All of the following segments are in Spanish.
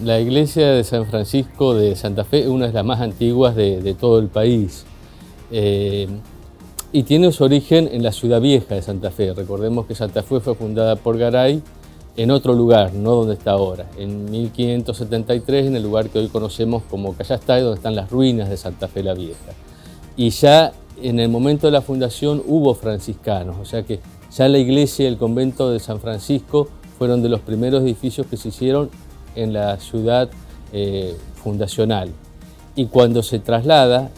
La iglesia de San Francisco de Santa Fe es una de las más antiguas de todo el país y tiene su origen en la ciudad vieja de Santa Fe. Recordemos que Santa Fe fue fundada por Garay en otro lugar, no donde está ahora, en 1573, en el lugar que hoy conocemos como Callastá, donde están las ruinas de Santa Fe la Vieja. Y ya en el momento de la fundación hubo franciscanos, o sea que ya la iglesia y el convento de San Francisco fueron de los primeros edificios que se hicieron en la ciudad fundacional. Y cuando se traslada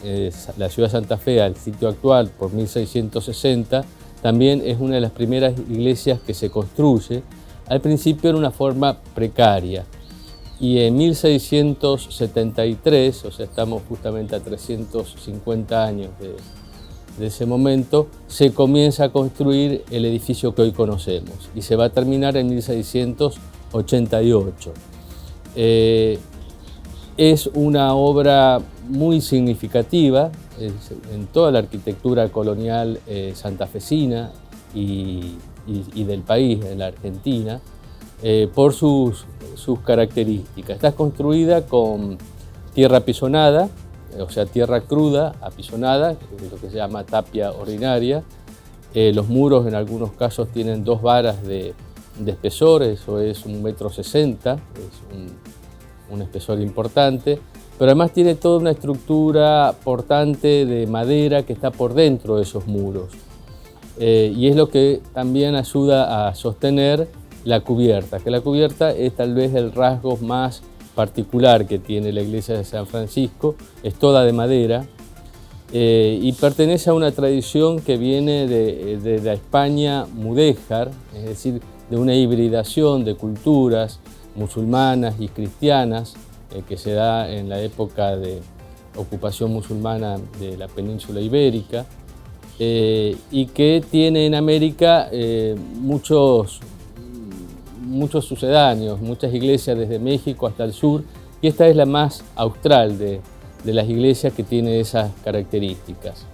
la ciudad de Santa Fe al sitio actual por 1660, también es una de las primeras iglesias que se construye. Al principio era una forma precaria y en 1673, o sea, estamos justamente a 350 años de ese momento, se comienza a construir el edificio que hoy conocemos y se va a terminar en 1688. Es una obra muy significativa en toda la arquitectura colonial santafesina y del país, en la Argentina, por sus características. Está construida con tierra apisonada, o sea, tierra cruda, apisonada, lo que se llama tapia ordinaria. Los muros en algunos casos tienen 2 varas de espesor, eso es 1,60 m, es un espesor importante, pero además tiene toda una estructura portante de madera que está por dentro de esos muros. Y es lo que también ayuda a sostener la cubierta, que la cubierta es tal vez el rasgo más particular que tiene la iglesia de San Francisco, es toda de madera y pertenece a una tradición que viene de la España mudéjar, es decir, de una hibridación de culturas musulmanas y cristianas que se da en la época de ocupación musulmana de la península ibérica. Y que tiene en América muchos sucedáneos, muchas iglesias desde México hasta el sur, y esta es la más austral de las iglesias que tiene esas características.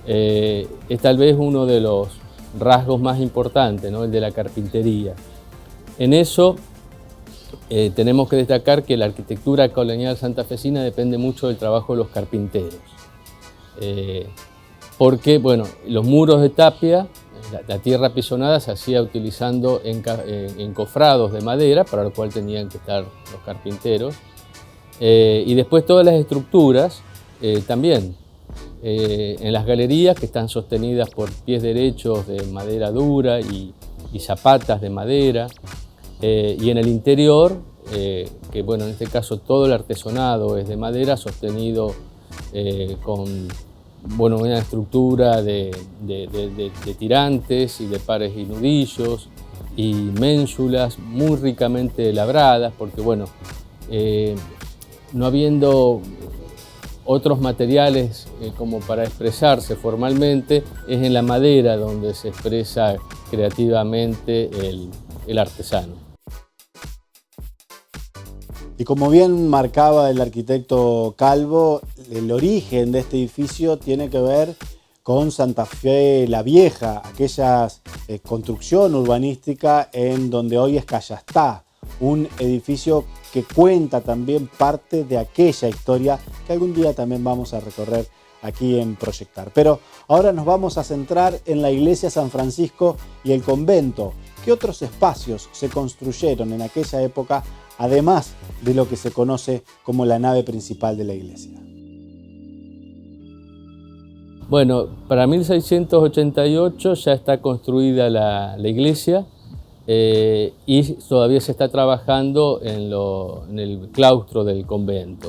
Es tal vez uno de los rasgos más importantes, ¿no? El de la carpintería. En eso tenemos que destacar que la arquitectura colonial santafesina depende mucho del trabajo de los carpinteros. Porque, bueno, los muros de tapia, la tierra apisonada se hacía utilizando encofrados de madera, para lo cual tenían que estar los carpinteros. Y después todas las estructuras también, en las galerías que están sostenidas por pies derechos de madera dura y zapatas de madera. Y en el interior, que bueno, en este caso todo el artesonado es de madera, sostenido con una estructura de tirantes y de pares y nudillos y ménsulas muy ricamente labradas, porque bueno, no habiendo otros materiales como para expresarse formalmente, es en la madera donde se expresa creativamente el artesano. Y como bien marcaba el arquitecto Calvo, el origen de este edificio tiene que ver con Santa Fe la Vieja, aquella construcción urbanística en donde hoy es Callastá, un edificio que cuenta también parte de aquella historia que algún día también vamos a recorrer aquí en Proyectar. Pero ahora nos vamos a centrar en la iglesia San Francisco y el convento. ¿Qué otros espacios se construyeron en aquella época, además de lo que se conoce como la nave principal de la iglesia? Bueno, para 1688 ya está construida la iglesia y todavía se está trabajando en el claustro del convento.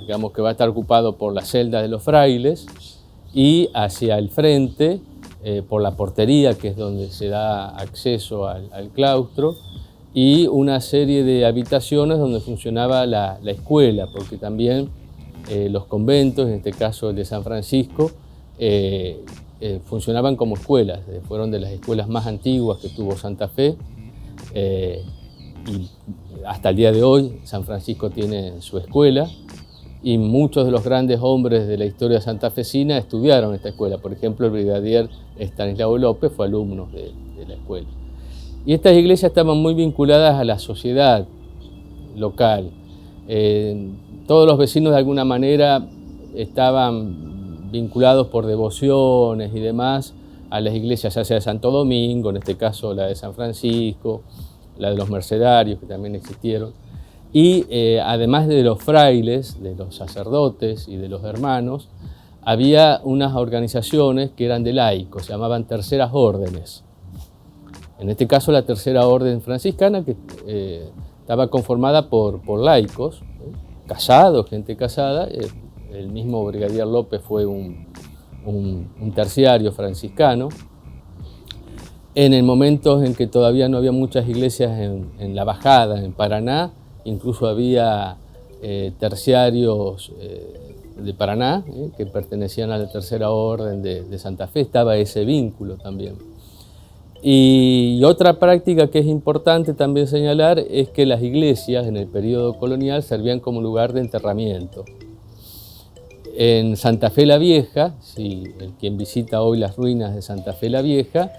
Digamos que va a estar ocupado por las celdas de los frailes y hacia el frente, por la portería, que es donde se da acceso al claustro, y una serie de habitaciones donde funcionaba la escuela, porque también los conventos, en este caso el de San Francisco, funcionaban como escuelas. Fueron de las escuelas más antiguas que tuvo Santa Fe y hasta el día de hoy San Francisco tiene su escuela y muchos de los grandes hombres de la historia santafesina estudiaron esta escuela. Por ejemplo, el brigadier Estanislao López fue alumno de la escuela. Y estas iglesias estaban muy vinculadas a la sociedad local. Todos los vecinos de alguna manera estaban vinculados por devociones y demás a las iglesias, ya sea de Santo Domingo, en este caso la de San Francisco, la de los Mercedarios, que también existieron. Y además de los frailes, de los sacerdotes y de los hermanos, había unas organizaciones que eran de laicos, se llamaban terceras órdenes. En este caso la tercera orden franciscana, que estaba conformada por laicos, casados, gente casada. El mismo Brigadier López fue un terciario franciscano. En el momento en que todavía no había muchas iglesias en la Bajada, en Paraná, incluso había terciarios de Paraná que pertenecían a la tercera orden de Santa Fe, estaba ese vínculo también. Y otra práctica que es importante también señalar es que las iglesias en el periodo colonial servían como lugar de enterramiento. En Santa Fe la Vieja, si quien visita hoy las ruinas de Santa Fe la Vieja,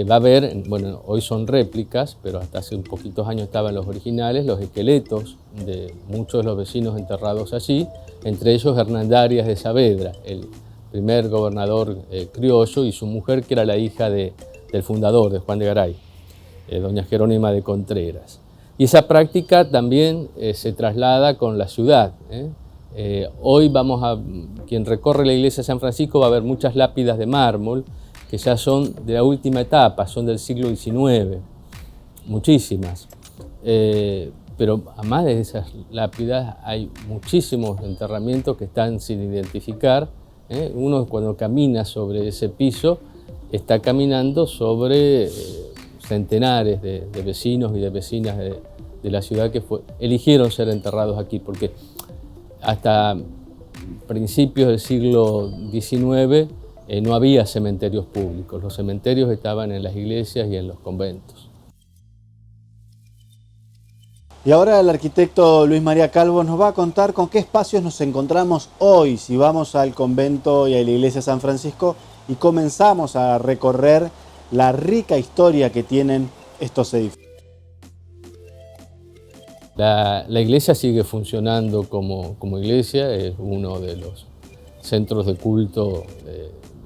va a ver, bueno, hoy son réplicas, pero hasta hace un poquitos años estaban los originales, los esqueletos de muchos de los vecinos enterrados allí, entre ellos Hernandarias de Saavedra, el primer gobernador criollo, y su mujer, que era la hija del fundador, de Juan de Garay, doña Jerónima de Contreras. Y esa práctica también se traslada con la ciudad. Hoy quien recorre la iglesia de San Francisco va a ver muchas lápidas de mármol, que ya son de la última etapa, son del siglo XIX, muchísimas. Pero además de esas lápidas hay muchísimos enterramientos que están sin identificar. Uno, cuando camina sobre ese piso, está caminando sobre centenares de vecinos y de vecinas de la ciudad que eligieron ser enterrados aquí, porque hasta principios del siglo XIX no había cementerios públicos. Los cementerios estaban en las iglesias y en los conventos. Y ahora el arquitecto Luis María Calvo nos va a contar con qué espacios nos encontramos hoy si vamos al convento y a la iglesia de San Francisco y comenzamos a recorrer la rica historia que tienen estos edificios. La iglesia sigue funcionando como iglesia, es uno de los centros de culto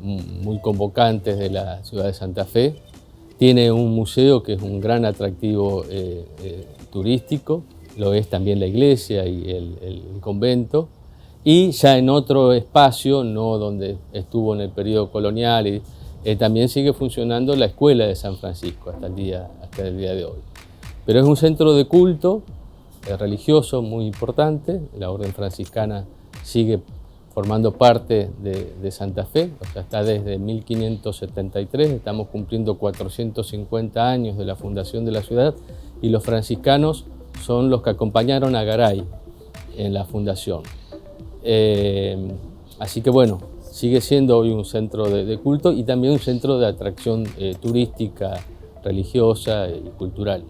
muy convocantes de la ciudad de Santa Fe. Tiene un museo que es un gran atractivo turístico, lo es también la iglesia y el convento. Y ya en otro espacio, no donde estuvo en el periodo colonial, también sigue funcionando la escuela de San Francisco hasta el día de hoy. Pero es un centro de culto religioso muy importante. La orden franciscana sigue formando parte de Santa Fe, o sea, está desde 1573, estamos cumpliendo 450 años de la fundación de la ciudad, y los franciscanos son los que acompañaron a Garay en la fundación. Así que bueno, sigue siendo hoy un centro de culto y también un centro de atracción turística, religiosa y cultural.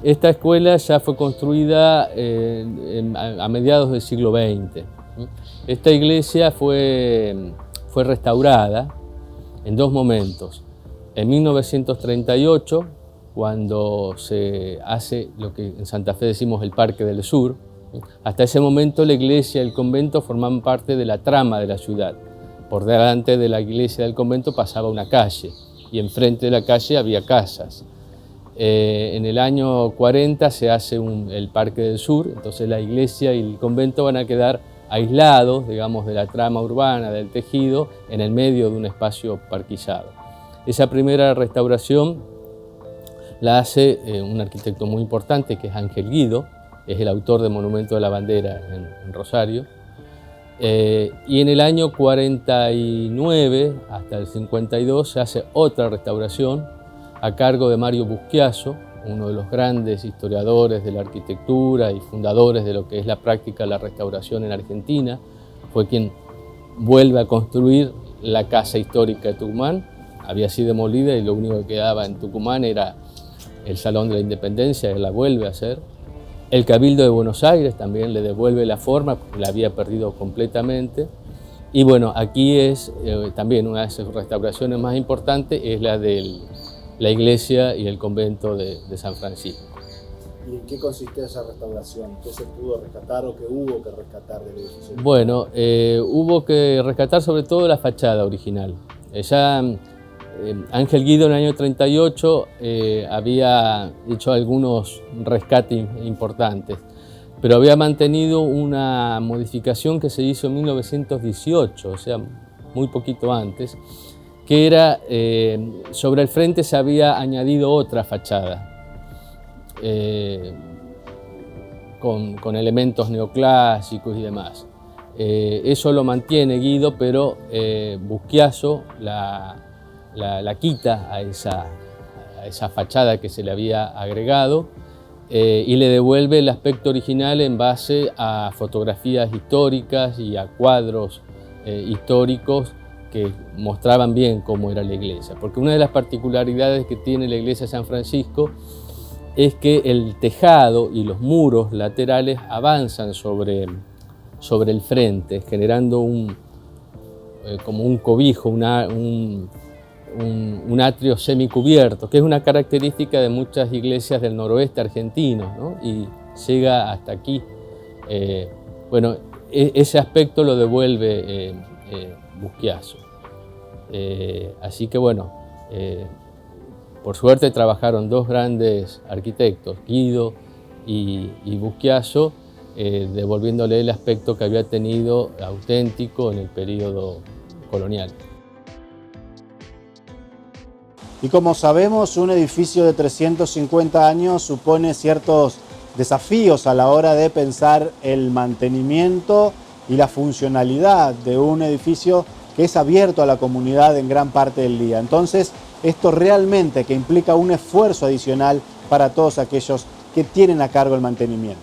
Esta escuela ya fue construida a mediados del siglo XX. Esta iglesia fue restaurada en dos momentos. En 1938, cuando se hace lo que en Santa Fe decimos el Parque del Sur. Hasta ese momento la iglesia y el convento formaban parte de la trama de la ciudad. Por delante de la iglesia y del convento pasaba una calle y enfrente de la calle había casas. En el año 40 se hace el Parque del Sur, entonces la iglesia y el convento van a quedar aislados, digamos, de la trama urbana, del tejido, en el medio de un espacio parquizado. Esa primera restauración la hace un arquitecto muy importante, que es Ángel Guido, es el autor del Monumento de la Bandera en Rosario. Y en el año 49 hasta el 52 se hace otra restauración a cargo de Mario Buschiaso, uno de los grandes historiadores de la arquitectura y fundadores de lo que es la práctica de la restauración en Argentina. Fue quien vuelve a construir la casa histórica de Tucumán. Había sido demolida y lo único que quedaba en Tucumán era el Salón de la Independencia, él la vuelve a hacer. El Cabildo de Buenos Aires también le devuelve la forma, porque la había perdido completamente. Y bueno, aquí es también una de sus restauraciones más importantes, es la de la iglesia y el convento de San Francisco. ¿Y en qué consiste esa restauración? ¿Qué se pudo rescatar o qué hubo que rescatar del edificio? Bueno, hubo que rescatar sobre todo la fachada original. Ángel Guido en el año 38 había hecho algunos rescates importantes, pero había mantenido una modificación que se hizo en 1918, o sea, muy poquito antes, que era, sobre el frente se había añadido otra fachada, con elementos neoclásicos y demás. Eso lo mantiene Guido, pero Buschiaso la quita a esa fachada que se le había agregado y le devuelve el aspecto original en base a fotografías históricas y a cuadros históricos que mostraban bien cómo era la iglesia. Porque una de las particularidades que tiene la iglesia de San Francisco es que el tejado y los muros laterales avanzan sobre el frente, generando como un cobijo, un atrio semicubierto, que es una característica de muchas iglesias del noroeste argentino, ¿no? Y llega hasta aquí. Bueno, ese aspecto lo devuelve Buschiaso. Así que bueno, por suerte trabajaron dos grandes arquitectos, Guido y Buschiaso, devolviéndole el aspecto que había tenido auténtico en el periodo colonial. Y como sabemos, un edificio de 350 años supone ciertos desafíos a la hora de pensar el mantenimiento y la funcionalidad de un edificio que es abierto a la comunidad en gran parte del día. Entonces, esto realmente que implica un esfuerzo adicional para todos aquellos que tienen a cargo el mantenimiento.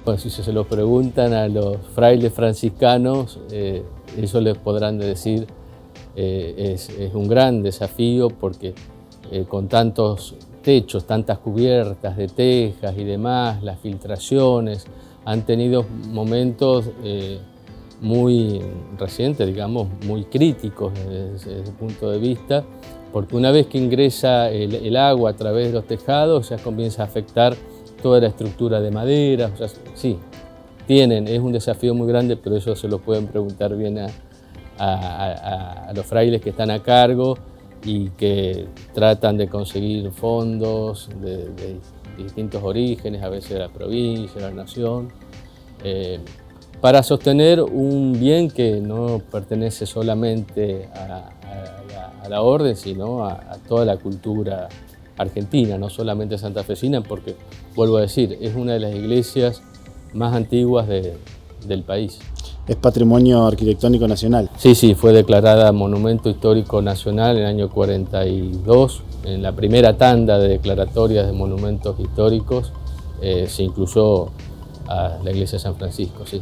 Bueno, si se lo preguntan a los frailes franciscanos, ellos les podrán decir es un gran desafío porque con tantos techos, tantas cubiertas de tejas y demás, las filtraciones, han tenido momentos muy recientes, digamos, muy críticos desde ese punto de vista, porque una vez que ingresa el agua a través de los tejados ya comienza a afectar toda la estructura de madera. O sea, sí, es un desafío muy grande, pero eso se lo pueden preguntar bien a los frailes que están a cargo y que tratan de conseguir fondos de distintos orígenes, a veces de la provincia, de la nación, para sostener un bien que no pertenece solamente a la orden, sino a toda la cultura argentina, no solamente santafesina, porque, vuelvo a decir, es una de las iglesias más antiguas del país. ¿Es patrimonio arquitectónico nacional? Sí, fue declarada Monumento Histórico Nacional en el año 42. En la primera tanda de declaratorias de monumentos históricos se incluyó a la iglesia de San Francisco, sí.